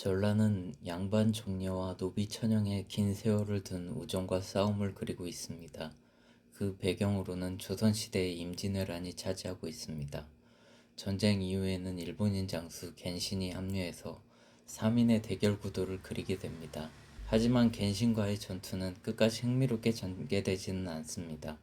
전라는 양반 종려와 노비 천영의 긴 세월을 둔 우정과 싸움을 그리고 있습니다. 그 배경으로는 조선시대의 임진왜란이 차지하고 있습니다. 전쟁 이후에는 일본인 장수 겐신이 합류해서 3인의 대결 구도를 그리게 됩니다. 하지만 겐신과의 전투는 끝까지 흥미롭게 전개되지는 않습니다.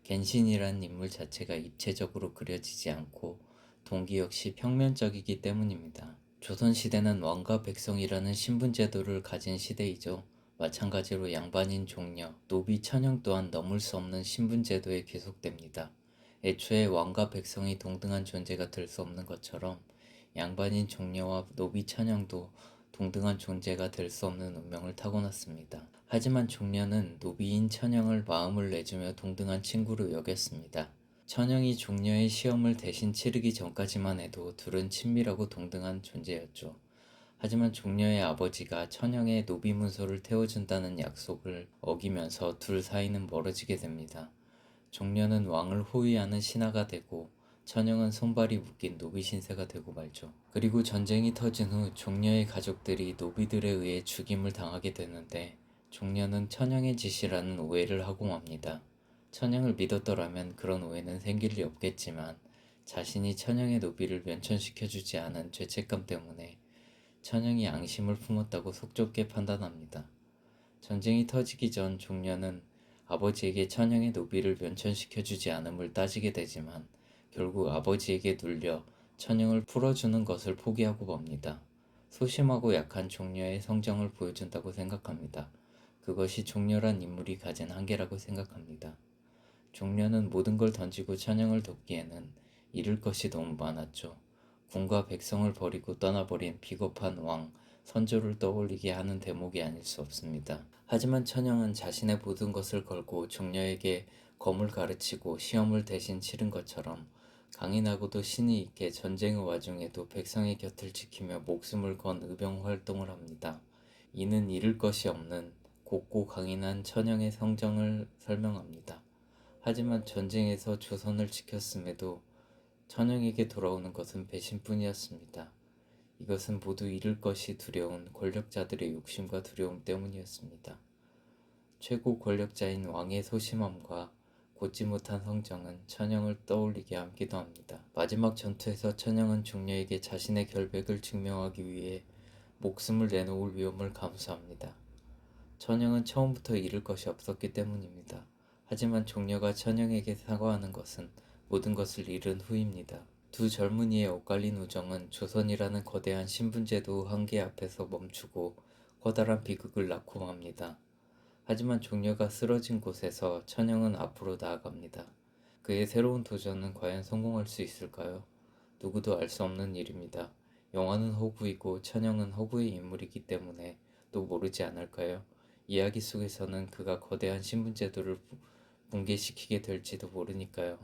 겐신이란 인물 자체가 입체적으로 그려지지 않고 동기 역시 평면적이기 때문입니다. 조선시대는 왕과 백성이라는 신분제도를 가진 시대이죠. 마찬가지로 양반인 종려, 노비 천영 또한 넘을 수 없는 신분제도에 귀속됩니다. 애초에 왕과 백성이 동등한 존재가 될 수 없는 것처럼 양반인 종려와 노비 천영도 동등한 존재가 될 수 없는 운명을 타고났습니다. 하지만 종려는 노비인 천영을 마음을 내주며 동등한 친구로 여겼습니다. 천영이 종려의 시험을 대신 치르기 전까지만 해도 둘은 친밀하고 동등한 존재였죠. 하지만 종려의 아버지가 천영의 노비 문서를 태워준다는 약속을 어기면서 둘 사이는 멀어지게 됩니다. 종려는 왕을 호위하는 신하가 되고 천영은 손발이 묶인 노비 신세가 되고 말죠. 그리고 전쟁이 터진 후 종려의 가족들이 노비들에 의해 죽임을 당하게 되는데 종려는 천영의 짓이라는 오해를 하고 맙니다. 천영을 믿었더라면 그런 오해는 생길 리 없겠지만 자신이 천영의 노비를 면천시켜주지 않은 죄책감 때문에 천영이 앙심을 품었다고 속좁게 판단합니다. 전쟁이 터지기 전 종려는 아버지에게 천영의 노비를 면천시켜주지 않음을 따지게 되지만 결국 아버지에게 눌려 천영을 풀어주는 것을 포기하고 맙니다. 소심하고 약한 종려의 성정을 보여준다고 생각합니다. 그것이 종려란 인물이 가진 한계라고 생각합니다. 종려는 모든 걸 던지고 천영을 돕기에는 잃을 것이 너무 많았죠. 군과 백성을 버리고 떠나버린 비겁한 왕, 선조를 떠올리게 하는 대목이 아닐 수 없습니다. 하지만 천영은 자신의 모든 것을 걸고 종려에게 검을 가르치고 시험을 대신 치른 것처럼 강인하고도 신의 있게 전쟁의 와중에도 백성의 곁을 지키며 목숨을 건 의병 활동을 합니다. 이는 잃을 것이 없는 곱고 강인한 천영의 성정을 설명합니다. 하지만 전쟁에서 조선을 지켰음에도 천영에게 돌아오는 것은 배신뿐이었습니다. 이것은 모두 잃을 것이 두려운 권력자들의 욕심과 두려움 때문이었습니다. 최고 권력자인 왕의 소심함과 곧지 못한 성정은 천영을 떠올리게 함기도 합니다. 마지막 전투에서 천영은 종려에게 자신의 결백을 증명하기 위해 목숨을 내놓을 위험을 감수합니다. 천영은 처음부터 잃을 것이 없었기 때문입니다. 하지만 종려가 천영에게 사과하는 것은 모든 것을 잃은 후입니다. 두 젊은이의 엇갈린 우정은 조선이라는 거대한 신분제도 한계 앞에서 멈추고 커다란 비극을 낳고 맙니다. 하지만 종려가 쓰러진 곳에서 천영은 앞으로 나아갑니다. 그의 새로운 도전은 과연 성공할 수 있을까요? 누구도 알 수 없는 일입니다. 영화는 허구이고 천영은 허구의 인물이기 때문에 또 모르지 않을까요? 이야기 속에서는 그가 거대한 신분제도를 붕괴시키게 될지도 모르니까요.